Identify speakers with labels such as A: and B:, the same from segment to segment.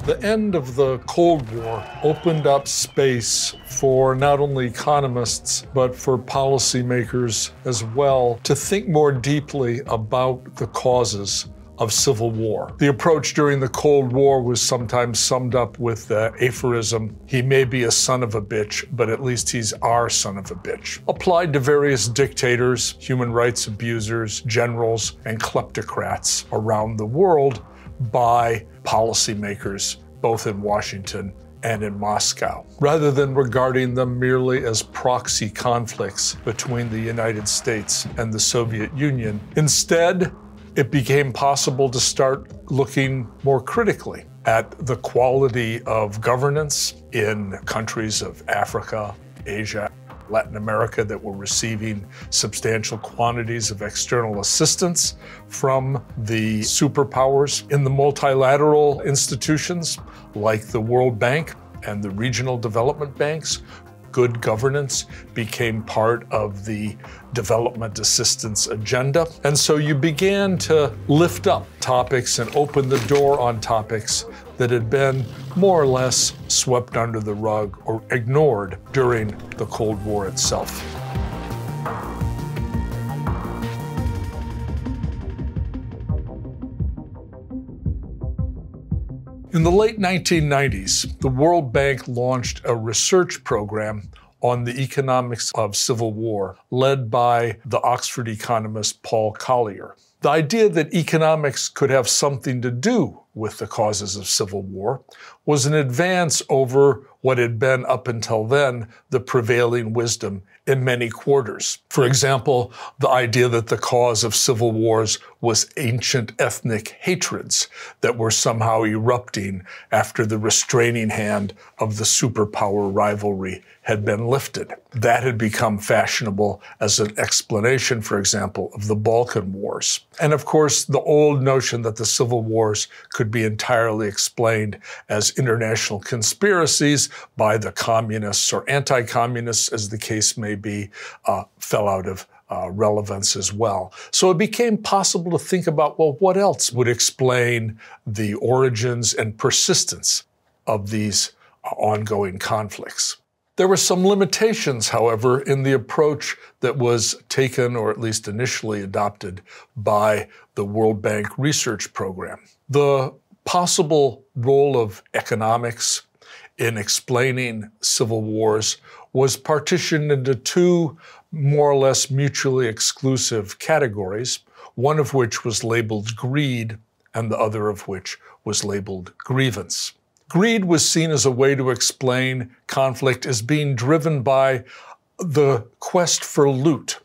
A: The end of the Cold War opened up space for not only economists, but for policymakers as well to think more deeply about the causes of civil war. The approach during the Cold War was sometimes summed up with the aphorism, "He may be a son of a bitch, but at least he's our son of a bitch," applied to various dictators, human rights abusers, generals, and kleptocrats around the world by policymakers, both in Washington and in Moscow, rather than regarding them merely as proxy conflicts between the United States and the Soviet Union. Instead, it became possible to start looking more critically at the quality of governance in countries of Africa, Asia, Latin America that were receiving substantial quantities of external assistance from the superpowers. In the multilateral institutions like the World Bank and the regional development banks, good governance became part of the development assistance agenda. And so you began to lift up topics and open the door on topics that had been more or less swept under the rug or ignored during the Cold War itself. In the late 1990s, the World Bank launched a research program on the economics of civil war, led by the Oxford economist Paul Collier. The idea that economics could have something to do with the causes of civil war was an advance over what had been up until then the prevailing wisdom in many quarters. For example, the idea that the cause of civil wars was ancient ethnic hatreds that were somehow erupting after the restraining hand of the superpower rivalry had been lifted. That had become fashionable as an explanation, for example, of the Balkan Wars. And of course, the old notion that the civil wars could be entirely explained as international conspiracies by the communists or anti-communists, as the case may be, fell out of relevance as well. So it became possible to think about, well, what else would explain the origins and persistence of these ongoing conflicts? There were some limitations, however, in the approach that was taken, or at least initially adopted, by the World Bank Research Program. The possible role of economics in explaining civil wars was partitioned into two more or less mutually exclusive categories, one of which was labeled greed and the other of which was labeled grievance. Greed was seen as a way to explain conflict as being driven by the quest for loot,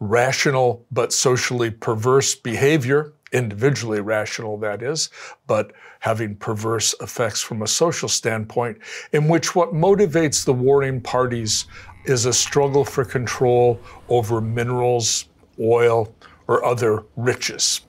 A: rational but socially perverse behavior, individually rational that is, but having perverse effects from a social standpoint, in which what motivates the warring parties is a struggle for control over minerals, oil, or other riches.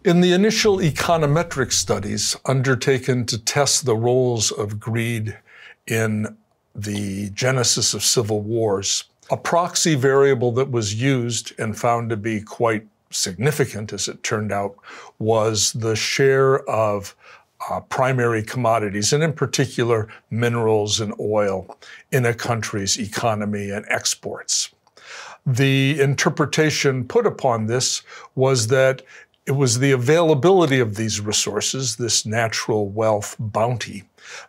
A: In the initial econometric studies undertaken to test the roles of greed in the genesis of civil wars, a proxy variable that was used and found to be quite significant, as it turned out, was the share of primary commodities, and in particular minerals and oil, in a country's economy and exports. The interpretation put upon this was that it was the availability of these resources, this natural wealth bounty,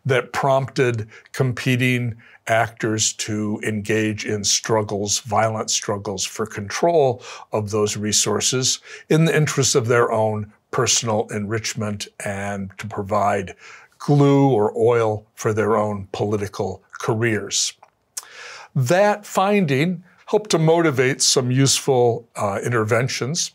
A: that prompted competing actors to engage in struggles, violent struggles for control of those resources in the interest of their own personal enrichment and to provide glue or oil for their own political careers. That finding helped to motivate some useful interventions,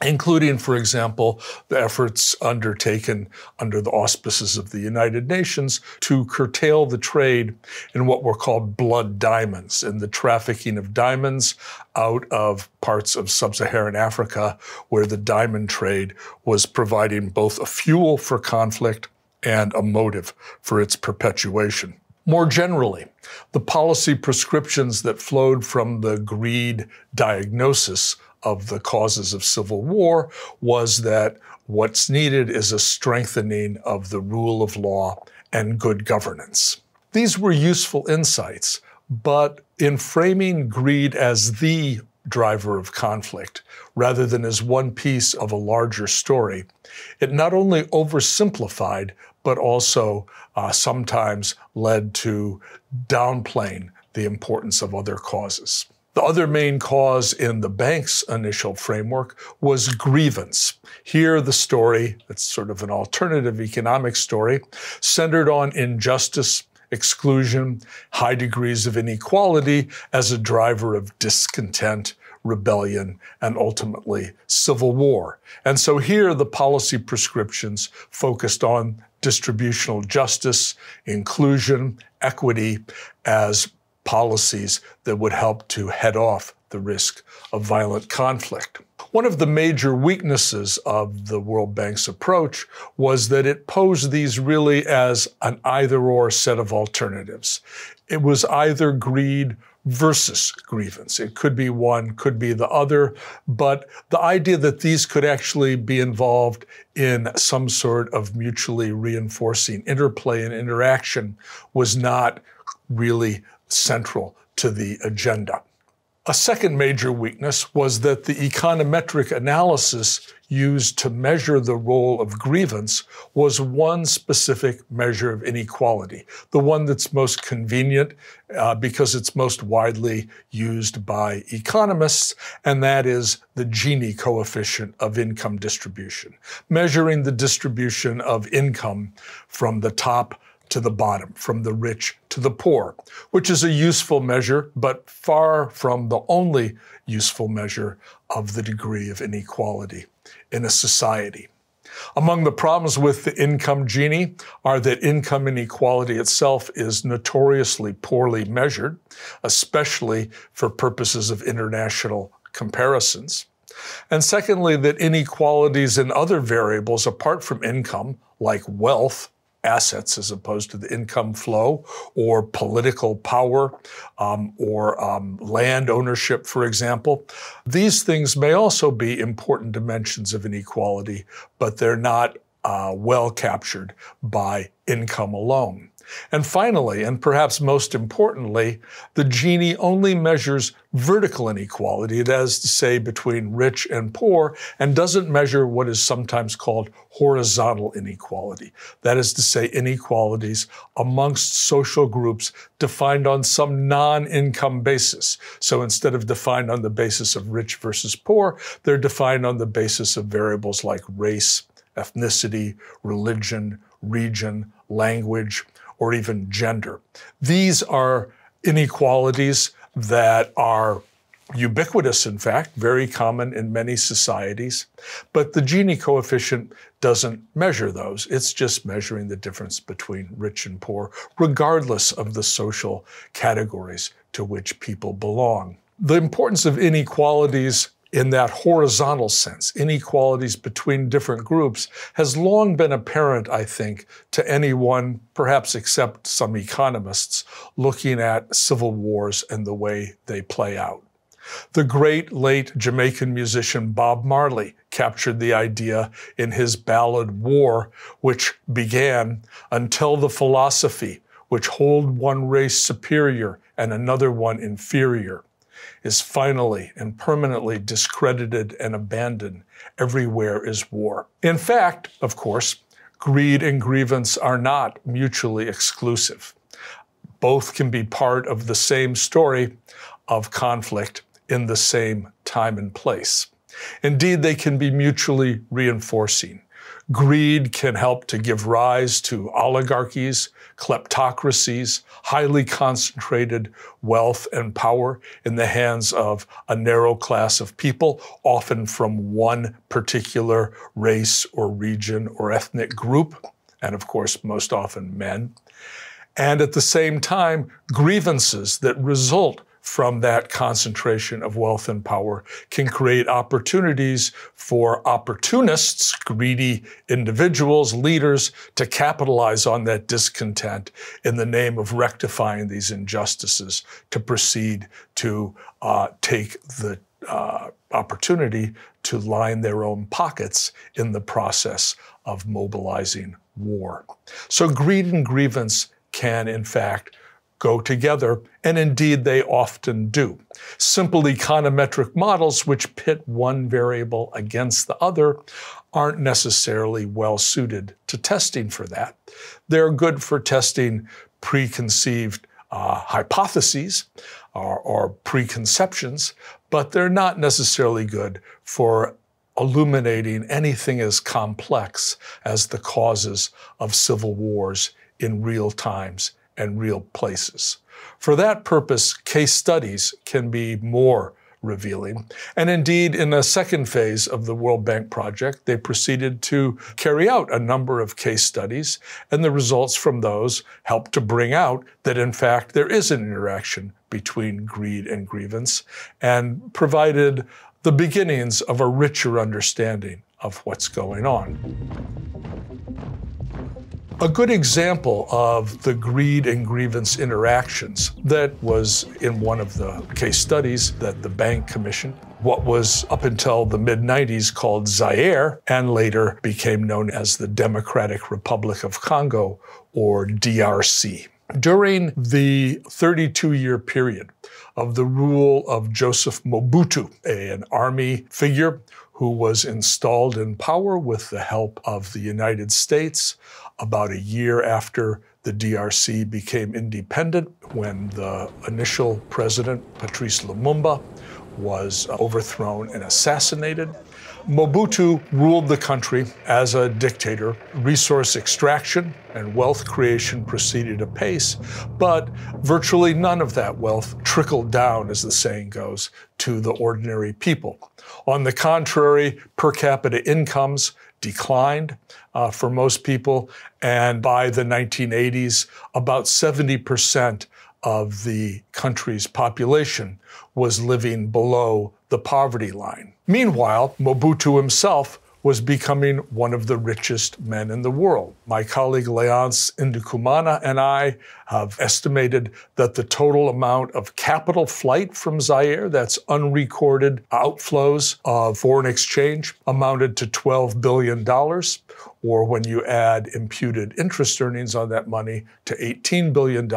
A: including, for example, the efforts undertaken under the auspices of the United Nations to curtail the trade in what were called blood diamonds, in the trafficking of diamonds out of parts of sub-Saharan Africa, where the diamond trade was providing both a fuel for conflict and a motive for its perpetuation. More generally, the policy prescriptions that flowed from the greed diagnosis of the causes of civil war was that what's needed is a strengthening of the rule of law and good governance. These were useful insights, but in framing greed as the driver of conflict, rather than as one piece of a larger story, it not only oversimplified, but also sometimes led to downplaying the importance of other causes. The other main cause in the bank's initial framework was grievance. Here, the story, it's sort of an alternative economic story, centered on injustice, exclusion, high degrees of inequality as a driver of discontent, rebellion, and ultimately civil war. And so here the policy prescriptions focused on distributional justice, inclusion, equity as policies that would help to head off the risk of violent conflict. One of the major weaknesses of the World Bank's approach was that it posed these really as an either-or set of alternatives. It was either greed versus grievance. It could be one, could be the other, but the idea that these could actually be involved in some sort of mutually reinforcing interplay and interaction was not really central to the agenda. A second major weakness was that the econometric analysis used to measure the role of grievance was one specific measure of inequality, the one that's most convenient because it's most widely used by economists, and that is the Gini coefficient of income distribution, measuring the distribution of income from the top to the bottom, from the rich to the poor, which is a useful measure, but far from the only useful measure of the degree of inequality in a society. Among the problems with the income Gini are that income inequality itself is notoriously poorly measured, especially for purposes of international comparisons. And secondly, that inequalities in other variables apart from income, like wealth, assets as opposed to the income flow, or political power, or land ownership, for example. These things may also be important dimensions of inequality, but they're not well captured by income alone. And finally, and perhaps most importantly, the Gini only measures vertical inequality, that is to say between rich and poor, and doesn't measure what is sometimes called horizontal inequality. That is to say inequalities amongst social groups defined on some non-income basis. So instead of defined on the basis of rich versus poor, they're defined on the basis of variables like race, ethnicity, religion, region, language, or even gender. These are inequalities that are ubiquitous, in fact, very common in many societies, but the Gini coefficient doesn't measure those. It's just measuring the difference between rich and poor, regardless of the social categories to which people belong. The importance of inequalities in that horizontal sense, inequalities between different groups, has long been apparent, I think, to anyone, perhaps except some economists, looking at civil wars and the way they play out. The great late Jamaican musician Bob Marley captured the idea in his ballad War, which began, "Until the philosophy which hold one race superior and another one inferior is finally and permanently discredited and abandoned, everywhere is war." In fact, of course, greed and grievance are not mutually exclusive. Both can be part of the same story of conflict in the same time and place. Indeed, they can be mutually reinforcing. Greed can help to give rise to oligarchies, kleptocracies, highly concentrated wealth and power in the hands of a narrow class of people, often from one particular race or region or ethnic group, and of course, most often men. And at the same time, grievances that result from that concentration of wealth and power can create opportunities for opportunists, greedy individuals, leaders, to capitalize on that discontent in the name of rectifying these injustices, to proceed to take the opportunity to line their own pockets in the process of mobilizing war. So greed and grievance can, in fact, go together, and indeed they often do. Simple econometric models which pit one variable against the other aren't necessarily well suited to testing for that. They're good for testing preconceived hypotheses or preconceptions, but they're not necessarily good for illuminating anything as complex as the causes of civil wars in real times and real places. For that purpose, case studies can be more revealing. And indeed, in a second phase of the World Bank project, they proceeded to carry out a number of case studies, and the results from those helped to bring out that, in fact, there is an interaction between greed and grievance, and provided the beginnings of a richer understanding of what's going on. A good example of the greed and grievance interactions that was in one of the case studies that the bank commissioned, what was up until the mid-90s called Zaire and later became known as the Democratic Republic of Congo, or DRC. During the 32-year period of the rule of Joseph Mobutu, an army figure who was installed in power with the help of the United States about a year after the DRC became independent, when the initial president, Patrice Lumumba, was overthrown and assassinated. Mobutu ruled the country as a dictator. Resource extraction and wealth creation proceeded apace, but virtually none of that wealth trickled down, as the saying goes, to the ordinary people. On the contrary, per capita incomes declined for most people, and by the 1980s, about 70% of the country's population was living below the poverty line. Meanwhile, Mobutu himself was becoming one of the richest men in the world. My colleague Leonce Ndukumana and I have estimated that the total amount of capital flight from Zaire, that's unrecorded outflows of foreign exchange, amounted to $12 billion, or when you add imputed interest earnings on that money, to $18 billion,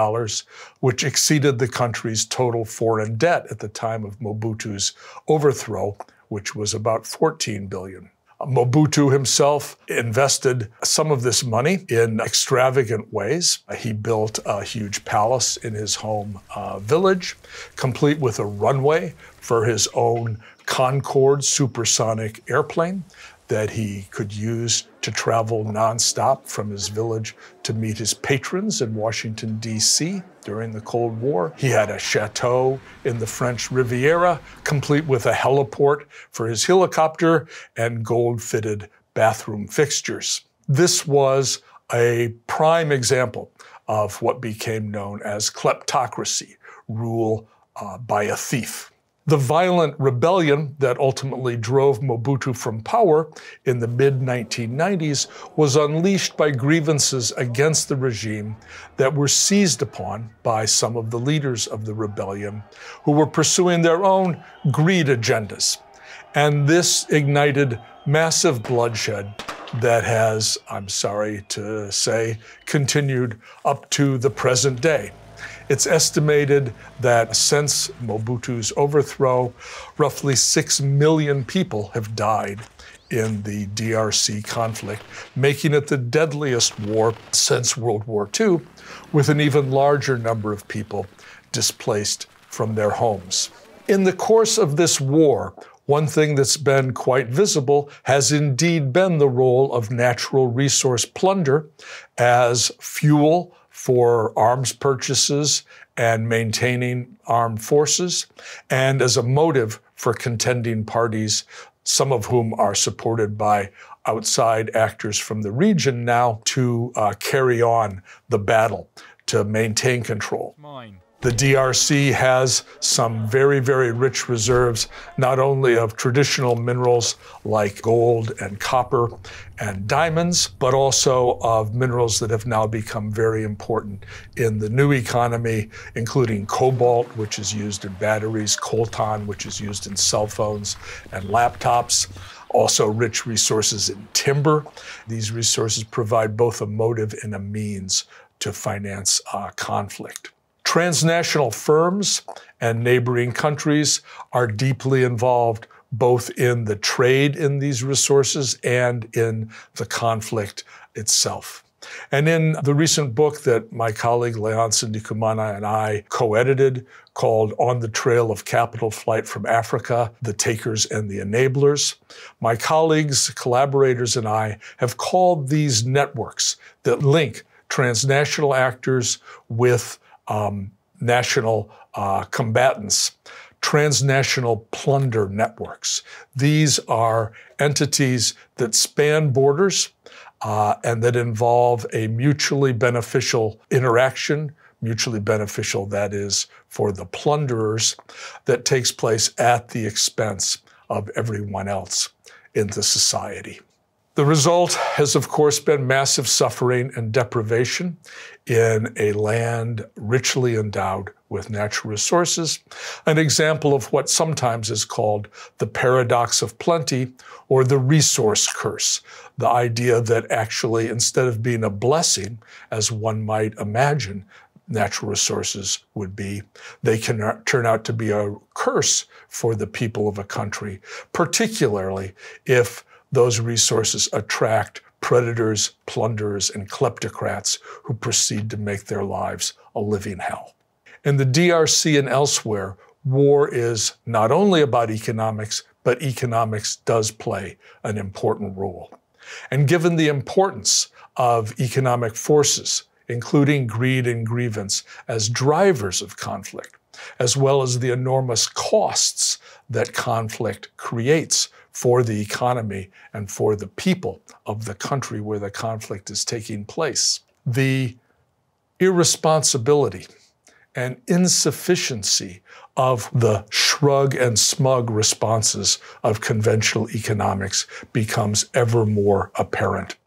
A: which exceeded the country's total foreign debt at the time of Mobutu's overthrow, which was about $14 billion. Mobutu himself invested some of this money in extravagant ways. He built a huge palace in his home village, complete with a runway for his own Concorde supersonic airplane that he could use to travel nonstop from his village to meet his patrons in Washington, D.C. during the Cold War. He had a chateau in the French Riviera, complete with a heliport for his helicopter and gold-fitted bathroom fixtures. This was a prime example of what became known as kleptocracy, rule by a thief. The violent rebellion that ultimately drove Mobutu from power in the mid-1990s was unleashed by grievances against the regime that were seized upon by some of the leaders of the rebellion who were pursuing their own greed agendas. And this ignited massive bloodshed that has, I'm sorry to say, continued up to the present day. It's estimated that since Mobutu's overthrow, roughly 6 million people have died in the DRC conflict, making it the deadliest war since World War II, with an even larger number of people displaced from their homes. In the course of this war, one thing that's been quite visible has indeed been the role of natural resource plunder as fuel for arms purchases and maintaining armed forces, and as a motive for contending parties, some of whom are supported by outside actors from the region now, to carry on the battle, to maintain control. The DRC has some very, very rich reserves, not only of traditional minerals like gold and copper and diamonds, but also of minerals that have now become very important in the new economy, including cobalt, which is used in batteries, coltan, which is used in cell phones and laptops. Also rich resources in timber. These resources provide both a motive and a means to finance conflict. Transnational firms and neighboring countries are deeply involved both in the trade in these resources and in the conflict itself. And in the recent book that my colleague Leonce Ndikumana and I co-edited, called On the Trail of Capital Flight from Africa, The Takers and the Enablers, my colleagues, collaborators, and I have called these networks that link transnational actors with national combatants, transnational plunder networks. These are entities that span borders and that involve a mutually beneficial interaction, mutually beneficial, that is, for the plunderers, that takes place at the expense of everyone else in the society. The result has, of course, been massive suffering and deprivation in a land richly endowed with natural resources, an example of what sometimes is called the paradox of plenty or the resource curse, the idea that actually, instead of being a blessing, as one might imagine natural resources would be, they can turn out to be a curse for the people of a country, particularly if those resources attract predators, plunderers, and kleptocrats who proceed to make their lives a living hell. In the DRC and elsewhere, war is not only about economics, but economics does play an important role. And given the importance of economic forces, including greed and grievance, as drivers of conflict, as well as the enormous costs that conflict creates for the economy and for the people of the country where the conflict is taking place, the irresponsibility and insufficiency of the shrug and smug responses of conventional economics becomes ever more apparent.